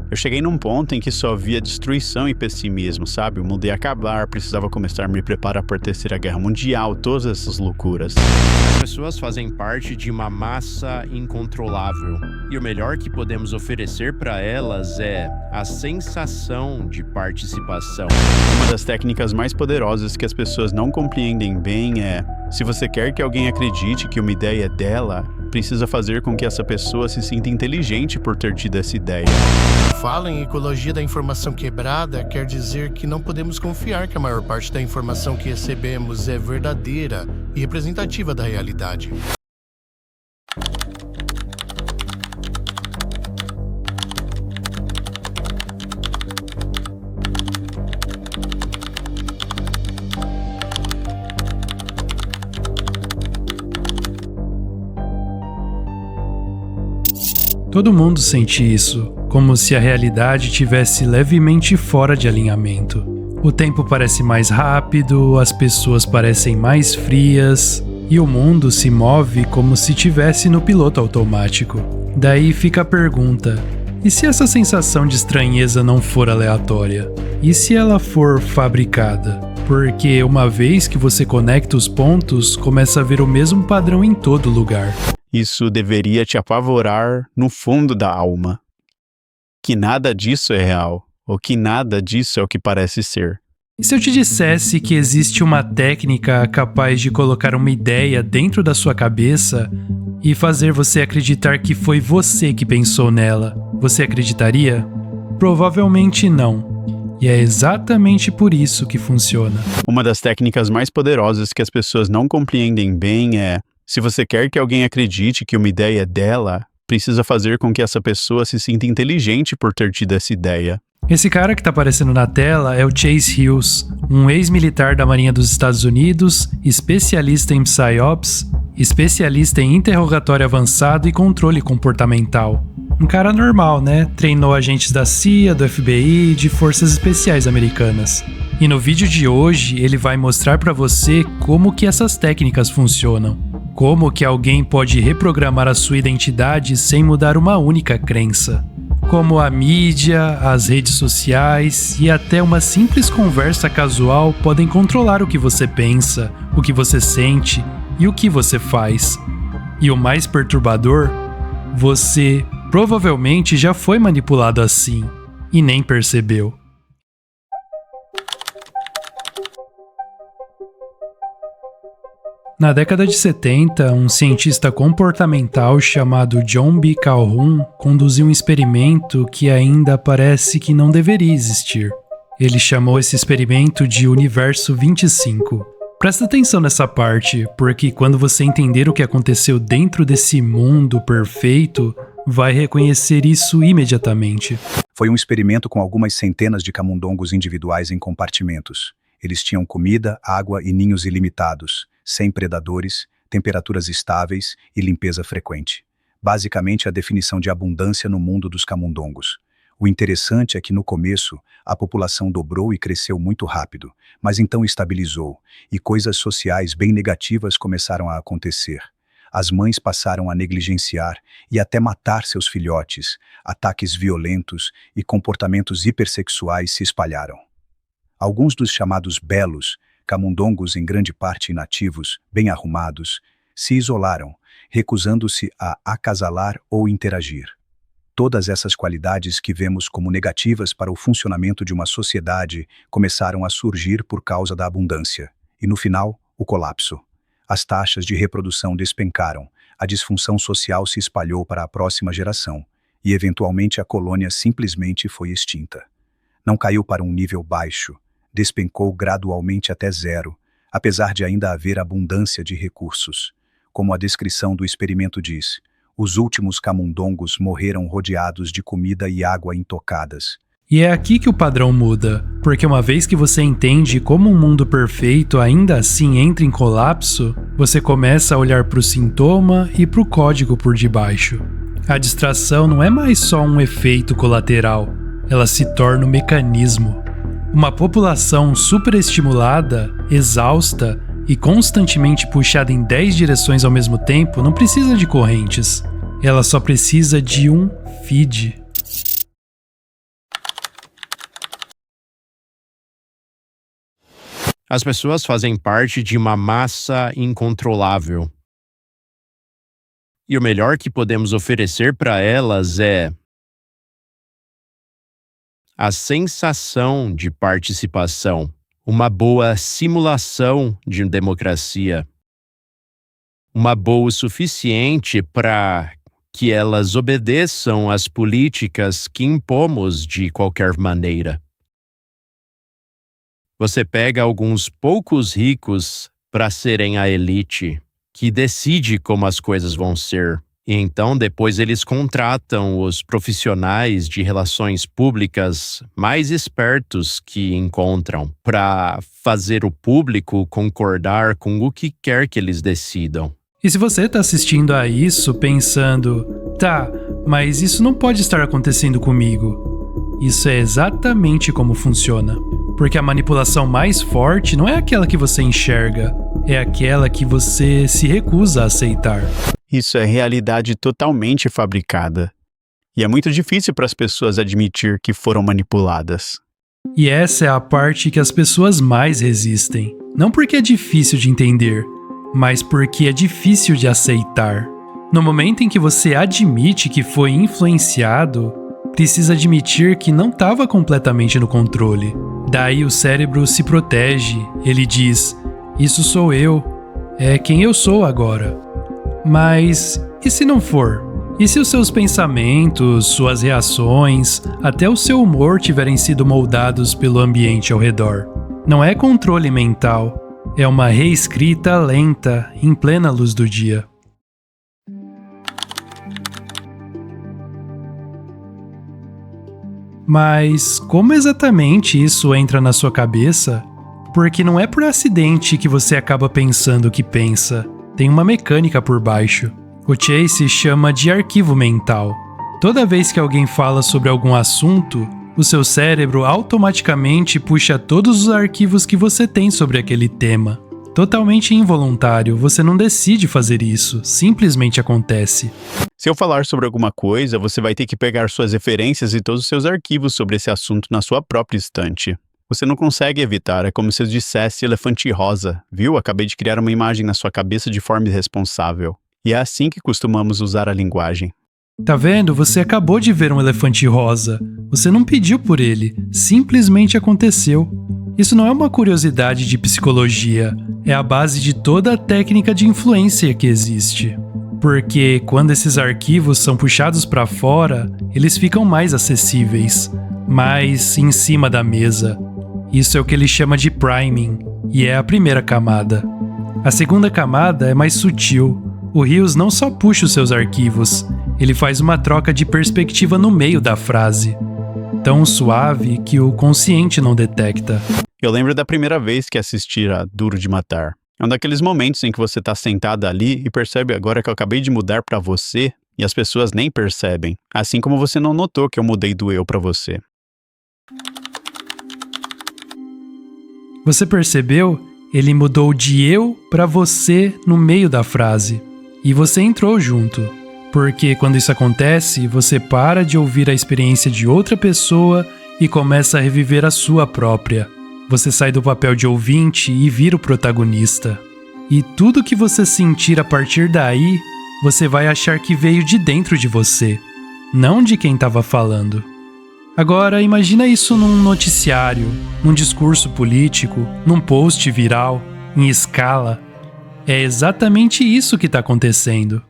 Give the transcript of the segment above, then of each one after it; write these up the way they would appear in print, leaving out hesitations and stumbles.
Eu cheguei num ponto em que só via destruição e pessimismo, sabe? O mundo ia acabar, precisava começar a me preparar para a Terceira Guerra Mundial, todas essas loucuras. As pessoas fazem parte de uma massa incontrolável. E o melhor que podemos oferecer para elas é a sensação de participação. Uma das técnicas mais poderosas que as pessoas não compreendem bem é: se você quer que alguém acredite que uma ideia é dela, precisa fazer com que essa pessoa se sinta inteligente por ter tido essa ideia. Fala em ecologia da informação quebrada quer dizer que não podemos confiar que a maior parte da informação que recebemos é verdadeira e representativa da realidade. Todo mundo sente isso, como se a realidade tivesse levemente fora de alinhamento. O tempo parece mais rápido, as pessoas parecem mais frias, e o mundo se move como se estivesse no piloto automático. Daí fica a pergunta: e se essa sensação de estranheza não for aleatória? E se ela for fabricada? Porque uma vez que você conecta os pontos, começa a ver o mesmo padrão em todo lugar. Isso deveria te apavorar no fundo da alma. Que nada disso é real, ou que nada disso é o que parece ser. E se eu te dissesse que existe uma técnica capaz de colocar uma ideia dentro da sua cabeça e fazer você acreditar que foi você que pensou nela, você acreditaria? Provavelmente não. E é exatamente por isso que funciona. Uma das técnicas mais poderosas que as pessoas não compreendem bem é: se você quer que alguém acredite que uma ideia é dela, precisa fazer com que essa pessoa se sinta inteligente por ter tido essa ideia. Esse cara que tá aparecendo na tela é o Chase Hughes, um ex-militar da Marinha dos Estados Unidos, especialista em PsyOps, especialista em interrogatório avançado e controle comportamental. Um cara normal, né? Treinou agentes da CIA, do FBI e de forças especiais americanas. E no vídeo de hoje ele vai mostrar pra você como que essas técnicas funcionam. Como que alguém pode reprogramar a sua identidade sem mudar uma única crença. Como a mídia, as redes sociais e até uma simples conversa casual podem controlar o que você pensa, o que você sente e o que você faz. E o mais perturbador, você provavelmente já foi manipulado assim e nem percebeu. Na década de 70, um cientista comportamental chamado John B. Calhoun conduziu um experimento que ainda parece que não deveria existir. Ele chamou esse experimento de Universo 25. Presta atenção nessa parte, porque quando você entender o que aconteceu dentro desse mundo perfeito, vai reconhecer isso imediatamente. Foi um experimento com algumas centenas de camundongos individuais em compartimentos. Eles tinham comida, água e ninhos ilimitados, sem predadores, temperaturas estáveis e limpeza frequente. Basicamente a definição de abundância no mundo dos camundongos. O interessante é que no começo a população dobrou e cresceu muito rápido, mas então estabilizou e coisas sociais bem negativas começaram a acontecer. As mães passaram a negligenciar e até matar seus filhotes, ataques violentos e comportamentos hipersexuais se espalharam. Alguns dos chamados belos, camundongos em grande parte inativos, bem arrumados, se isolaram, recusando-se a acasalar ou interagir. Todas essas qualidades que vemos como negativas para o funcionamento de uma sociedade começaram a surgir por causa da abundância. E no final, o colapso. As taxas de reprodução despencaram, a disfunção social se espalhou para a próxima geração, e eventualmente a colônia simplesmente foi extinta. Não caiu para um nível baixo, despencou gradualmente até zero, apesar de ainda haver abundância de recursos. Como a descrição do experimento diz, os últimos camundongos morreram rodeados de comida e água intocadas. E é aqui que o padrão muda, porque uma vez que você entende como um mundo perfeito ainda assim entra em colapso, você começa a olhar para o sintoma e para o código por debaixo. A distração não é mais só um efeito colateral, ela se torna um mecanismo. Uma população superestimulada, exausta e constantemente puxada em 10 direções ao mesmo tempo não precisa de correntes. Ela só precisa de um feed. As pessoas fazem parte de uma massa incontrolável. E o melhor que podemos oferecer para elas é a sensação de participação, uma boa simulação de democracia, uma boa o suficiente para que elas obedeçam às políticas que impomos de qualquer maneira. Você pega alguns poucos ricos para serem a elite, que decide como as coisas vão ser. E então depois eles contratam os profissionais de relações públicas mais espertos que encontram para fazer o público concordar com o que quer que eles decidam. E se você está assistindo a isso pensando, tá, mas isso não pode estar acontecendo comigo. Isso é exatamente como funciona. Porque a manipulação mais forte não é aquela que você enxerga, é aquela que você se recusa a aceitar. Isso é realidade totalmente fabricada. E é muito difícil para as pessoas admitir que foram manipuladas. E essa é a parte que as pessoas mais resistem. Não porque é difícil de entender, mas porque é difícil de aceitar. No momento em que você admite que foi influenciado, precisa admitir que não estava completamente no controle. Daí o cérebro se protege, ele diz, isso sou eu, é quem eu sou agora. Mas e se não for? E se os seus pensamentos, suas reações, até o seu humor tiverem sido moldados pelo ambiente ao redor? Não é controle mental, é uma reescrita lenta, em plena luz do dia. Mas como exatamente isso entra na sua cabeça? Porque não é por acidente que você acaba pensando o que pensa. Tem uma mecânica por baixo. O Chase chama de arquivo mental. Toda vez que alguém fala sobre algum assunto, o seu cérebro automaticamente puxa todos os arquivos que você tem sobre aquele tema. Totalmente involuntário, você não decide fazer isso, simplesmente acontece. Se eu falar sobre alguma coisa, você vai ter que pegar suas referências e todos os seus arquivos sobre esse assunto na sua própria estante. Você não consegue evitar, é como se eu dissesse elefante rosa, viu? Acabei de criar uma imagem na sua cabeça de forma irresponsável. E é assim que costumamos usar a linguagem. Tá vendo? Você acabou de ver um elefante rosa. Você não pediu por ele, simplesmente aconteceu. Isso não é uma curiosidade de psicologia, é a base de toda a técnica de influência que existe. Porque quando esses arquivos são puxados para fora, eles ficam mais acessíveis, mais em cima da mesa. Isso é o que ele chama de priming, e é a primeira camada. A segunda camada é mais sutil. O Hills não só puxa os seus arquivos, ele faz uma troca de perspectiva no meio da frase. Tão suave que o consciente não detecta. Eu lembro da primeira vez que assisti a Duro de Matar. É um daqueles momentos em que você tá sentado ali e percebe agora que eu acabei de mudar pra você e as pessoas nem percebem. Assim como você não notou que eu mudei do eu pra você. Você percebeu? Ele mudou de eu pra você no meio da frase. E você entrou junto. Porque quando isso acontece, você para de ouvir a experiência de outra pessoa e começa a reviver a sua própria. Você sai do papel de ouvinte e vira o protagonista. E tudo que você sentir a partir daí, você vai achar que veio de dentro de você, não de quem estava falando. Agora, imagina isso num noticiário, num discurso político, num post viral, em escala. É exatamente isso que está acontecendo.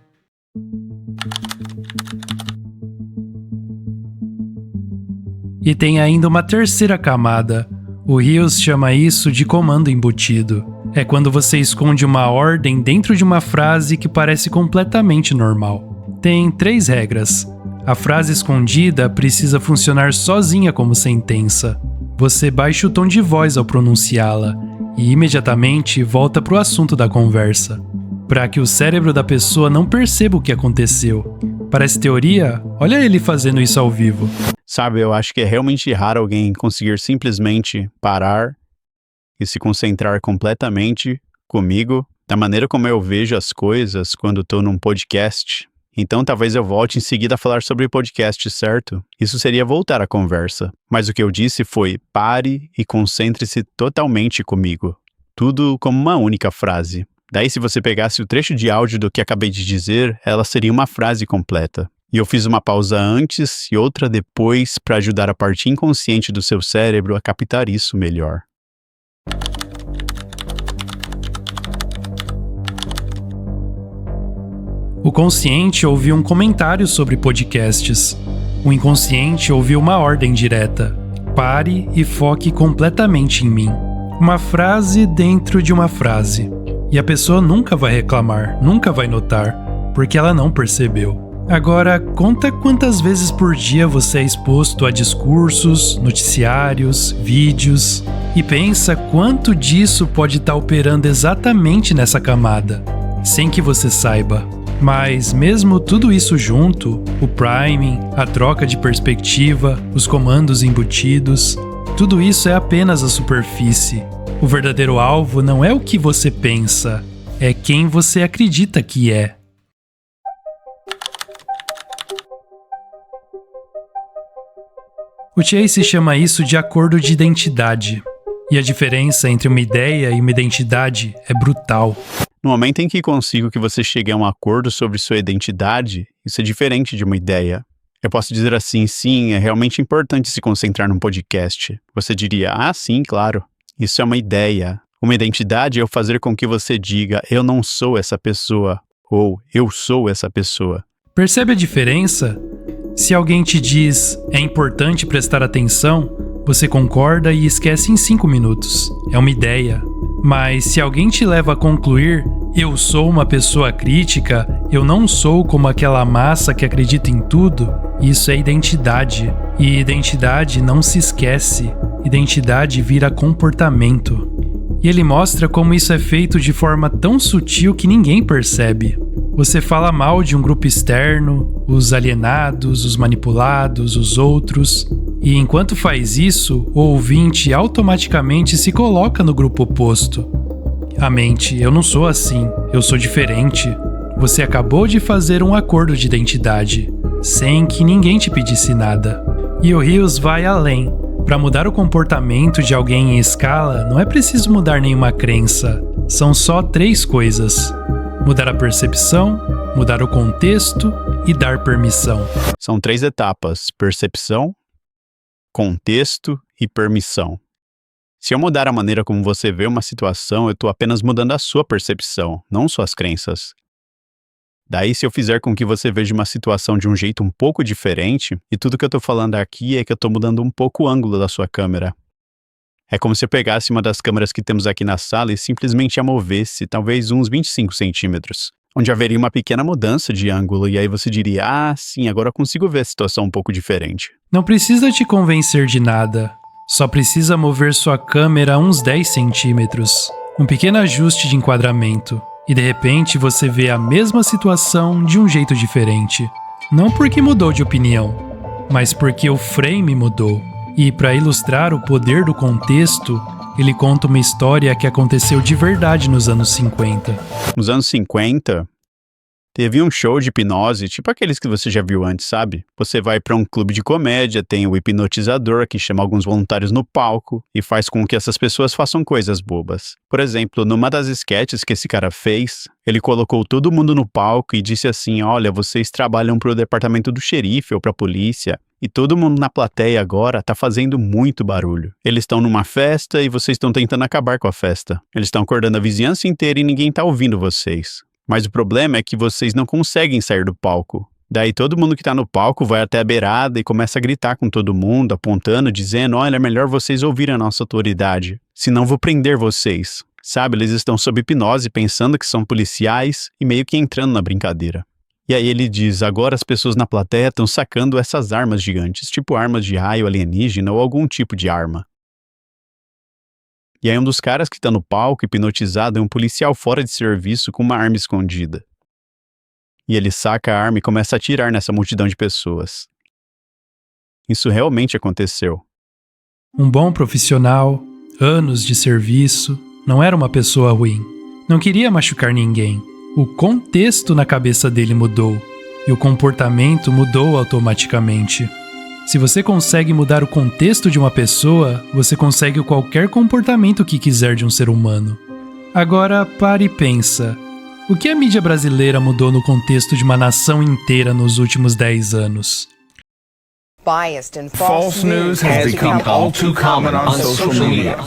E tem ainda uma terceira camada. O Hills chama isso de comando embutido. É quando você esconde uma ordem dentro de uma frase que parece completamente normal. Tem 3 regras. A frase escondida precisa funcionar sozinha como sentença. Você baixa o tom de voz ao pronunciá-la e imediatamente volta para o assunto da conversa, para que o cérebro da pessoa não perceba o que aconteceu. Parece teoria? Olha ele fazendo isso ao vivo. Sabe, eu acho que é realmente raro alguém conseguir simplesmente parar e se concentrar completamente comigo, da maneira como eu vejo as coisas quando estou num podcast. Então talvez eu volte em seguida a falar sobre podcast, certo? Isso seria voltar à conversa. Mas o que eu disse foi, pare e concentre-se totalmente comigo. tudo como uma única frase. Daí, se você pegasse o trecho de áudio do que acabei de dizer, ela seria uma frase completa. E eu fiz uma pausa antes e outra depois para ajudar a parte inconsciente do seu cérebro a captar isso melhor. O consciente ouviu um comentário sobre podcasts. O inconsciente ouviu uma ordem direta. Pare e foque completamente em mim. Uma frase dentro de uma frase. E a pessoa nunca vai reclamar, nunca vai notar, porque ela não percebeu. Agora, conta quantas vezes por dia você é exposto a discursos, noticiários, vídeos, e pensa quanto disso pode estar operando exatamente nessa camada, sem que você saiba. Mas mesmo tudo isso junto, o priming, a troca de perspectiva, os comandos embutidos, tudo isso é apenas a superfície. O verdadeiro alvo não é o que você pensa, é quem você acredita que é. O Chase chama isso de acordo de identidade. E a diferença entre uma ideia e uma identidade é brutal. No momento em que consigo que você chegue a um acordo sobre sua identidade, isso é diferente de uma ideia. Eu posso dizer assim, sim, é realmente importante se concentrar num podcast. Você diria, sim, claro. Isso é uma ideia. Uma identidade é eu fazer com que você diga, eu não sou essa pessoa, ou eu sou essa pessoa. Percebe a diferença? Se alguém te diz, é importante prestar atenção, você concorda e esquece em 5 minutos. É uma ideia. Mas se alguém te leva a concluir, eu sou uma pessoa crítica, eu não sou como aquela massa que acredita em tudo, isso é identidade. E identidade não se esquece. Identidade vira comportamento. E ele mostra como isso é feito de forma tão sutil que ninguém percebe. Você fala mal de um grupo externo, os alienados, os manipulados, os outros, e enquanto faz isso, o ouvinte automaticamente se coloca no grupo oposto. A mente, eu não sou assim, eu sou diferente. Você acabou de fazer um acordo de identidade, sem que ninguém te pedisse nada. E o Hills vai além. Para mudar o comportamento de alguém em escala, não é preciso mudar nenhuma crença. São só 3 coisas. Mudar a percepção, mudar o contexto e dar permissão. São 3 etapas: percepção, contexto e permissão. Se eu mudar a maneira como você vê uma situação, eu estou apenas mudando a sua percepção, não suas crenças. Daí, se eu fizer com que você veja uma situação de um jeito um pouco diferente, e tudo que eu estou falando aqui é que eu estou mudando um pouco o ângulo da sua câmera. É como se eu pegasse uma das câmeras que temos aqui na sala e simplesmente a movesse, talvez uns 25 centímetros, onde haveria uma pequena mudança de ângulo, e aí você diria, sim, agora eu consigo ver a situação um pouco diferente. Não precisa te convencer de nada, só precisa mover sua câmera uns 10 centímetros, um pequeno ajuste de enquadramento, e de repente você vê a mesma situação de um jeito diferente. Não porque mudou de opinião, mas porque o frame mudou. E para ilustrar o poder do contexto, ele conta uma história que aconteceu de verdade nos anos 50. Nos anos 50, teve um show de hipnose, tipo aqueles que você já viu antes, sabe? Você vai para um clube de comédia, tem o hipnotizador que chama alguns voluntários no palco e faz com que essas pessoas façam coisas bobas. Por exemplo, numa das sketches que esse cara fez, ele colocou todo mundo no palco e disse assim, olha, vocês trabalham para o departamento do xerife ou para a polícia. E todo mundo na plateia agora tá fazendo muito barulho. Eles estão numa festa e vocês estão tentando acabar com a festa. Eles estão acordando a vizinhança inteira e ninguém tá ouvindo vocês. Mas o problema é que vocês não conseguem sair do palco. Daí todo mundo que tá no palco vai até a beirada e começa a gritar com todo mundo, apontando, dizendo, olha, é melhor vocês ouvirem a nossa autoridade, senão vou prender vocês. Sabe, eles estão sob hipnose pensando que são policiais e meio que entrando na brincadeira. E aí ele diz, agora as pessoas na plateia estão sacando essas armas gigantes, tipo armas de raio alienígena ou algum tipo de arma. E aí um dos caras que está no palco hipnotizado é um policial fora de serviço com uma arma escondida. E ele saca a arma e começa a atirar nessa multidão de pessoas. Isso realmente aconteceu. Um bom profissional, anos de serviço, não era uma pessoa ruim. Não queria machucar ninguém. O contexto na cabeça dele mudou, e o comportamento mudou automaticamente. Se você consegue mudar o contexto de uma pessoa, você consegue qualquer comportamento que quiser de um ser humano. Agora pare e pensa. O que a mídia brasileira mudou no contexto de uma nação inteira nos últimos 10 anos? Biased and False news has become all too common on social media.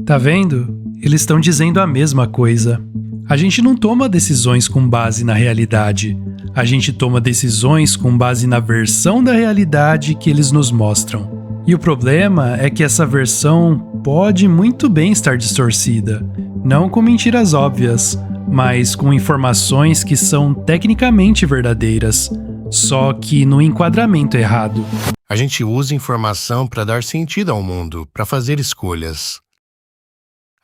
Tá vendo? Eles estão dizendo a mesma coisa. A gente não toma decisões com base na realidade. A gente toma decisões com base na versão da realidade que eles nos mostram. E o problema é que essa versão pode muito bem estar distorcida. Não com mentiras óbvias, mas com informações que são tecnicamente verdadeiras, só que no enquadramento errado. A gente usa informação para dar sentido ao mundo, para fazer escolhas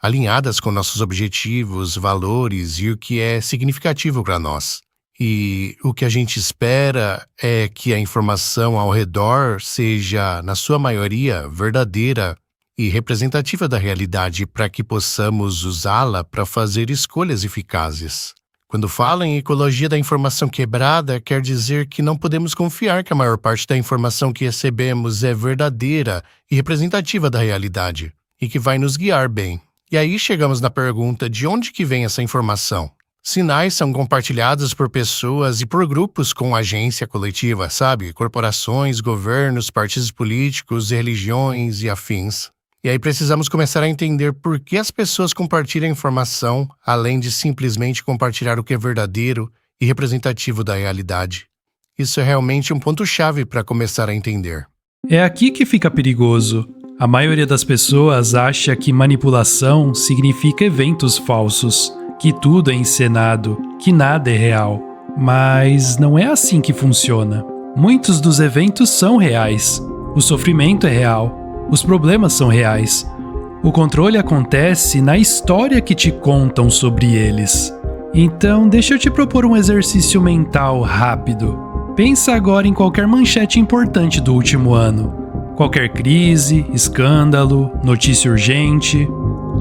alinhadas com nossos objetivos, valores e o que é significativo para nós. E o que a gente espera é que a informação ao redor seja, na sua maioria, verdadeira e representativa da realidade para que possamos usá-la para fazer escolhas eficazes. Quando fala em ecologia da informação quebrada, quer dizer que não podemos confiar que a maior parte da informação que recebemos é verdadeira e representativa da realidade e que vai nos guiar bem. E aí chegamos na pergunta de onde que vem essa informação? Sinais são compartilhados por pessoas e por grupos com agência coletiva, sabe? Corporações, governos, partidos políticos, religiões e afins. E aí precisamos começar a entender por que as pessoas compartilham informação, além de simplesmente compartilhar o que é verdadeiro e representativo da realidade. Isso é realmente um ponto-chave para começar a entender. É aqui que fica perigoso. A maioria das pessoas acha que manipulação significa eventos falsos, que tudo é encenado, que nada é real. Mas não é assim que funciona. Muitos dos eventos são reais. O sofrimento é real. Os problemas são reais. O controle acontece na história que te contam sobre eles. Então, deixa eu te propor um exercício mental rápido. Pensa agora em qualquer manchete importante do último ano. Qualquer crise, escândalo, notícia urgente.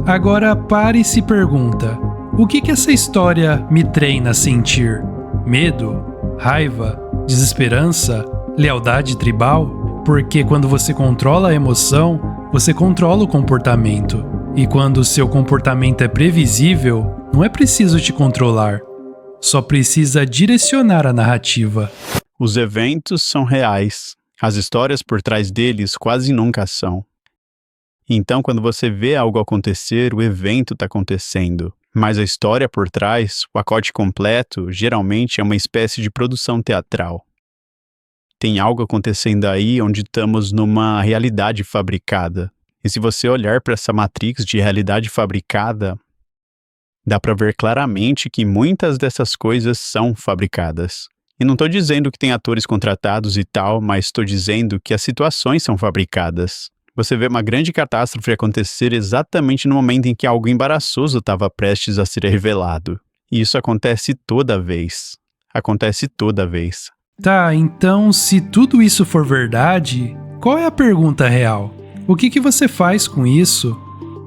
Agora pare e se pergunta: o que essa história me treina a sentir? Medo? Raiva? Desesperança? Lealdade tribal? Porque quando você controla a emoção, você controla o comportamento. E quando o seu comportamento é previsível, não é preciso te controlar. Só precisa direcionar a narrativa. Os eventos são reais. As histórias por trás deles quase nunca são. Então, quando você vê algo acontecer, o evento está acontecendo. Mas a história por trás, o pacote completo, geralmente é uma espécie de produção teatral. Tem algo acontecendo aí onde estamos numa realidade fabricada. E se você olhar para essa matrix de realidade fabricada, dá para ver claramente que muitas dessas coisas são fabricadas. E não estou dizendo que tem atores contratados e tal, mas estou dizendo que as situações são fabricadas. Você vê uma grande catástrofe acontecer exatamente no momento em que algo embaraçoso estava prestes a ser revelado. E isso acontece toda vez. Acontece toda vez. Tá, então se tudo isso for verdade, qual é a pergunta real? O que você faz com isso?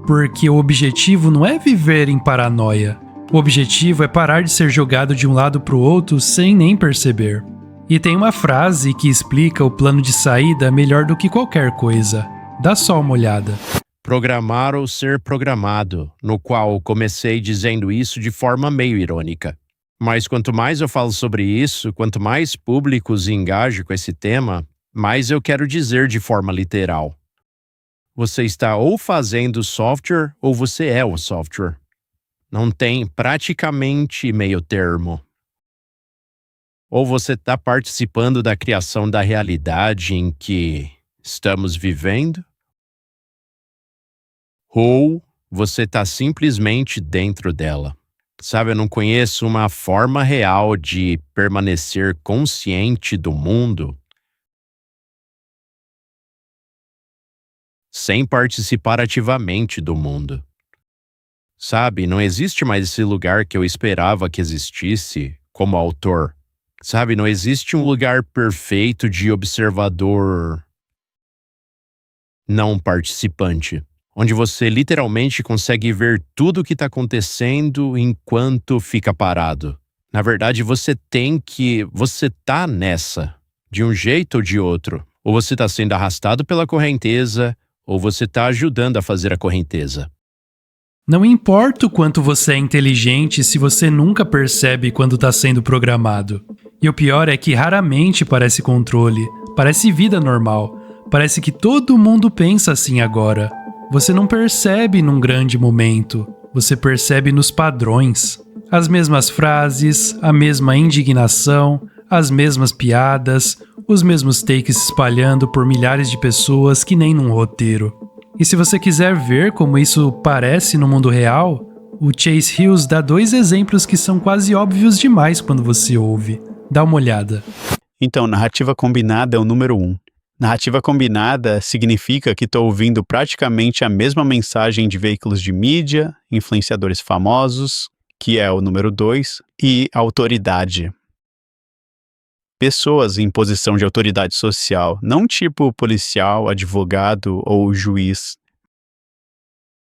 Porque o objetivo não é viver em paranoia. O objetivo é parar de ser jogado de um lado para o outro sem nem perceber. E tem uma frase que explica o plano de saída melhor do que qualquer coisa. Dá só uma olhada. Programar ou ser programado, no qual comecei dizendo isso de forma meio irônica. Mas quanto mais eu falo sobre isso, quanto mais públicos engajo com esse tema, mais eu quero dizer de forma literal. Você está ou fazendo software ou você é o software. Não tem praticamente meio termo. Ou você está participando da criação da realidade em que estamos vivendo, ou você está simplesmente dentro dela. Sabe, eu não conheço uma forma real de permanecer consciente do mundo sem participar ativamente do mundo. Sabe, não existe mais esse lugar que eu esperava que existisse como autor. Sabe, não existe um lugar perfeito de observador não participante, onde você literalmente consegue ver tudo o que está acontecendo enquanto fica parado. Na verdade, você tá nessa, de um jeito ou de outro. Ou você está sendo arrastado pela correnteza, ou você está ajudando a fazer a correnteza? Não importa o quanto você é inteligente se você nunca percebe quando está sendo programado. E o pior é que raramente parece controle, parece vida normal, parece que todo mundo pensa assim agora. Você não percebe num grande momento, você percebe nos padrões. As mesmas frases, a mesma indignação, as mesmas piadas, os mesmos takes se espalhando por milhares de pessoas que nem num roteiro. E se você quiser ver como isso parece no mundo real, o Chase Hills dá 2 exemplos que são quase óbvios demais quando você ouve. Dá uma olhada. Então, narrativa combinada é o número 1. Narrativa combinada significa que estou ouvindo praticamente a mesma mensagem de veículos de mídia, influenciadores famosos, que é o número 2, e autoridade. Pessoas em posição de autoridade social, não tipo policial, advogado ou juiz,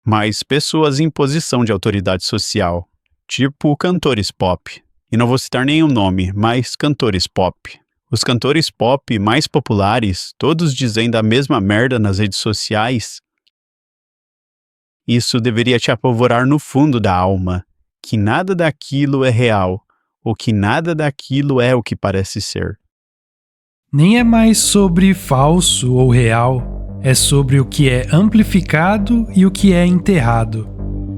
mas pessoas em posição de autoridade social, tipo cantores pop. E não vou citar nenhum nome, mas cantores pop. Os cantores pop mais populares, todos dizendo a mesma merda nas redes sociais. Isso deveria te apavorar no fundo da alma, que nada daquilo é real, ou que nada daquilo é o que parece ser. Nem é mais sobre falso ou real, é sobre o que é amplificado e o que é enterrado.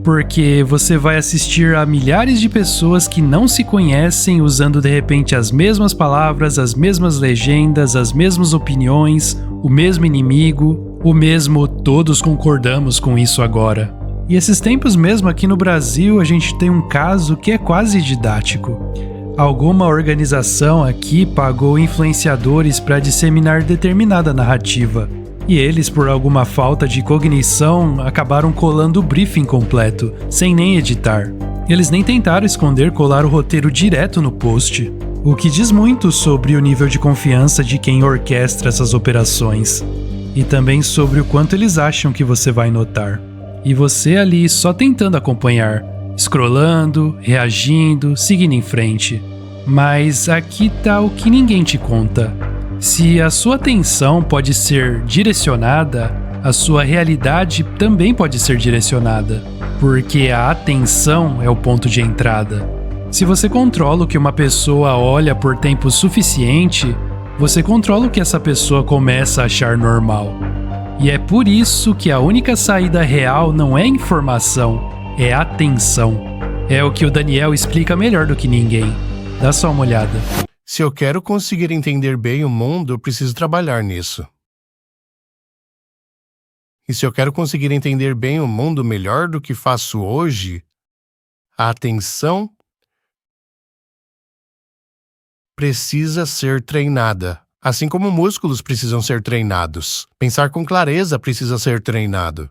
Porque você vai assistir a milhares de pessoas que não se conhecem usando de repente as mesmas palavras, as mesmas legendas, as mesmas opiniões, o mesmo inimigo, o mesmo todos concordamos com isso agora. E esses tempos mesmo aqui no Brasil a gente tem um caso que é quase didático. Alguma organização aqui pagou influenciadores para disseminar determinada narrativa. E eles, por alguma falta de cognição, acabaram colando o briefing completo, sem nem editar. Eles nem tentaram esconder colar o roteiro direto no post, o que diz muito sobre o nível de confiança de quem orquestra essas operações. E também sobre o quanto eles acham que você vai notar. E você ali só tentando acompanhar, scrollando, reagindo, seguindo em frente. Mas aqui tá o que ninguém te conta. Se a sua atenção pode ser direcionada, a sua realidade também pode ser direcionada, porque a atenção é o ponto de entrada. Se você controla o que uma pessoa olha por tempo suficiente, você controla o que essa pessoa começa a achar normal. E é por isso que a única saída real não é informação, é atenção. É o que o Daniel explica melhor do que ninguém. Dá só uma olhada. Se eu quero conseguir entender bem o mundo, eu preciso trabalhar nisso. E se eu quero conseguir entender bem o mundo melhor do que faço hoje, a atenção precisa ser treinada. Assim como músculos precisam ser treinados. Pensar com clareza precisa ser treinado.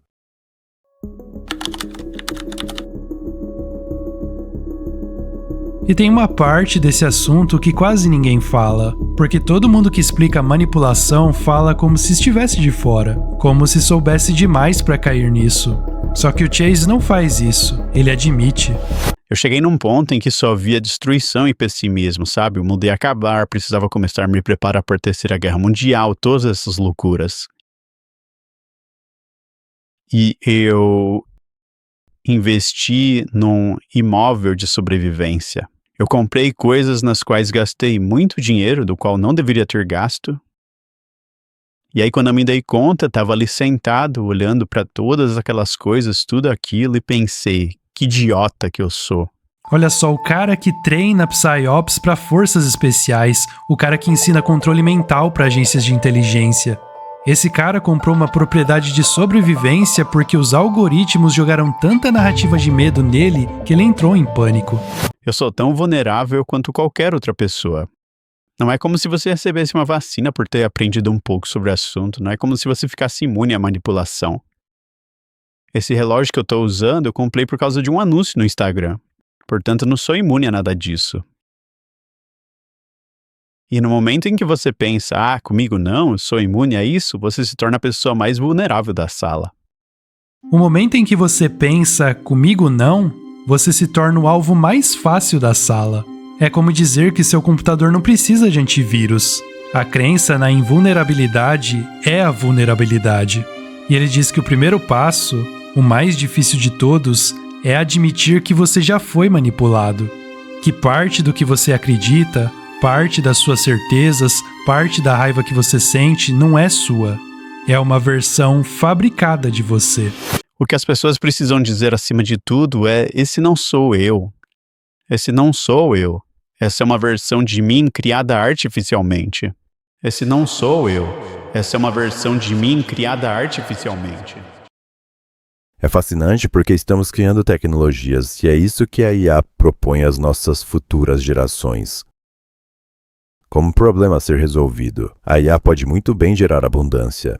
E tem uma parte desse assunto que quase ninguém fala, porque todo mundo que explica manipulação fala como se estivesse de fora, como se soubesse demais pra cair nisso. Só que o Chase não faz isso, ele admite. Eu cheguei num ponto em que só via destruição e pessimismo, sabe? O mundo ia acabar, precisava começar a me preparar para a Terceira Guerra Mundial, todas essas loucuras. E eu investi num imóvel de sobrevivência. Eu comprei coisas nas quais gastei muito dinheiro, do qual não deveria ter gasto. E aí, quando eu me dei conta, estava ali sentado, olhando para todas aquelas coisas, tudo aquilo, e pensei, que idiota que eu sou. Olha só, o cara que treina PsyOps para forças especiais, o cara que ensina controle mental para agências de inteligência. Esse cara comprou uma propriedade de sobrevivência porque os algoritmos jogaram tanta narrativa de medo nele que ele entrou em pânico. Eu sou tão vulnerável quanto qualquer outra pessoa. Não é como se você recebesse uma vacina por ter aprendido um pouco sobre o assunto, não é como se você ficasse imune à manipulação. Esse relógio que eu estou usando, eu comprei por causa de um anúncio no Instagram. Portanto, não sou imune a nada disso. E no momento em que você pensa, comigo não, eu sou imune a isso, você se torna a pessoa mais vulnerável da sala. O momento em que você pensa, comigo não, você se torna o alvo mais fácil da sala. É como dizer que seu computador não precisa de antivírus. A crença na invulnerabilidade é a vulnerabilidade. E ele diz que o primeiro passo, o mais difícil de todos, é admitir que você já foi manipulado. Que parte do que você acredita, parte das suas certezas, parte da raiva que você sente não é sua. É uma versão fabricada de você. O que as pessoas precisam dizer acima de tudo é: esse não sou eu. Esse não sou eu. Essa é uma versão de mim criada artificialmente. Esse não sou eu. Essa é uma versão de mim criada artificialmente. É fascinante porque estamos criando tecnologias e é isso que a IA propõe às nossas futuras gerações. Como problema a ser resolvido, a IA pode muito bem gerar abundância.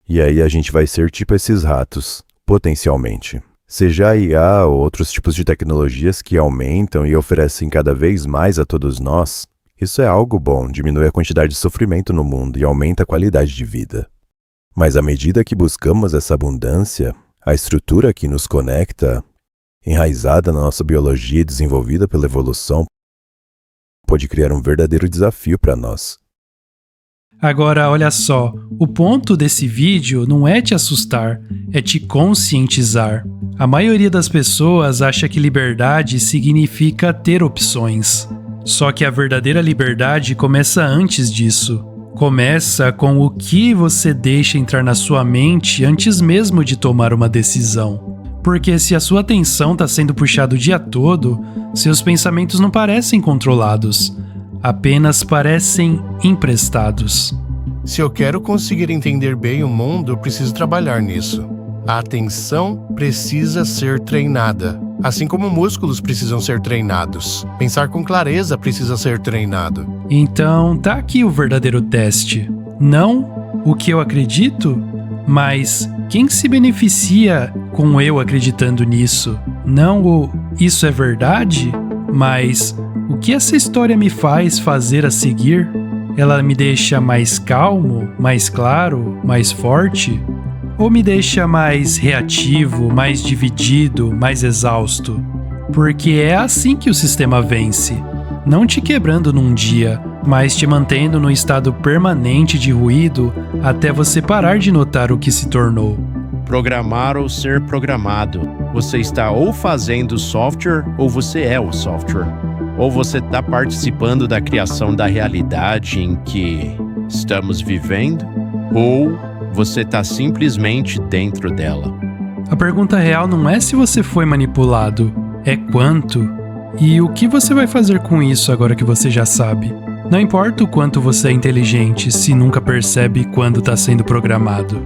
E aí a gente vai ser tipo esses ratos, potencialmente. Seja a IA ou outros tipos de tecnologias que aumentam e oferecem cada vez mais a todos nós, isso é algo bom, diminui a quantidade de sofrimento no mundo e aumenta a qualidade de vida. Mas à medida que buscamos essa abundância, a estrutura que nos conecta, enraizada na nossa biologia e desenvolvida pela evolução, pode criar um verdadeiro desafio para nós. Agora, olha só, o ponto desse vídeo não é te assustar, é te conscientizar. A maioria das pessoas acha que liberdade significa ter opções. Só que a verdadeira liberdade começa antes disso. Começa com o que você deixa entrar na sua mente antes mesmo de tomar uma decisão. Porque se a sua atenção está sendo puxada o dia todo, seus pensamentos não parecem controlados. Apenas parecem emprestados. Se eu quero conseguir entender bem o mundo, eu preciso trabalhar nisso. A atenção precisa ser treinada, assim como músculos precisam ser treinados. Pensar com clareza precisa ser treinado. Então, tá aqui o verdadeiro teste. Não o que eu acredito, mas quem se beneficia com eu acreditando nisso. Não o isso é verdade, mas o que essa história me faz fazer a seguir? Ela me deixa mais calmo, mais claro, mais forte? Ou me deixa mais reativo, mais dividido, mais exausto? Porque é assim que o sistema vence. Não te quebrando num dia, mas te mantendo num estado permanente de ruído até você parar de notar o que se tornou. Programar ou ser programado. Você está ou fazendo software ou você é o software. Ou você está participando da criação da realidade em que estamos vivendo, ou você está simplesmente dentro dela. A pergunta real não é se você foi manipulado, é quanto. E o que você vai fazer com isso agora que você já sabe? Não importa o quanto você é inteligente se nunca percebe quando está sendo programado.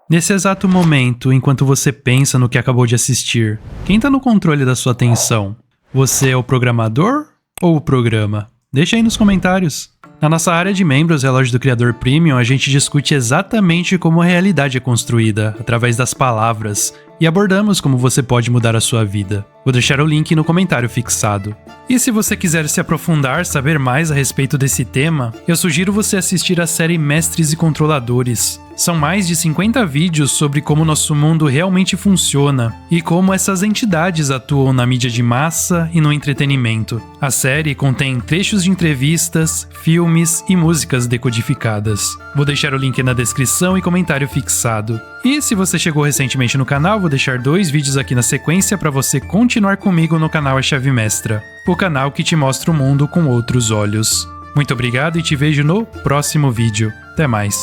Nesse exato momento, enquanto você pensa no que acabou de assistir, quem está no controle da sua atenção? Você é o programador ou o programa? Deixa aí nos comentários. Na nossa área de membros Relógio do Criador Premium, a gente discute exatamente como a realidade é construída, através das palavras, e abordamos como você pode mudar a sua vida. Vou deixar o link no comentário fixado. E se você quiser se aprofundar, saber mais a respeito desse tema, eu sugiro você assistir a série Mestres e Controladores. São mais de 50 vídeos sobre como nosso mundo realmente funciona e como essas entidades atuam na mídia de massa e no entretenimento. A série contém trechos de entrevistas, filmes e músicas decodificadas. Vou deixar o link na descrição e comentário fixado. E se você chegou recentemente no canal, vou deixar 2 vídeos aqui na sequência para você continuar comigo no canal A Chave Mestra, o canal que te mostra o mundo com outros olhos. Muito obrigado e te vejo no próximo vídeo. Até mais!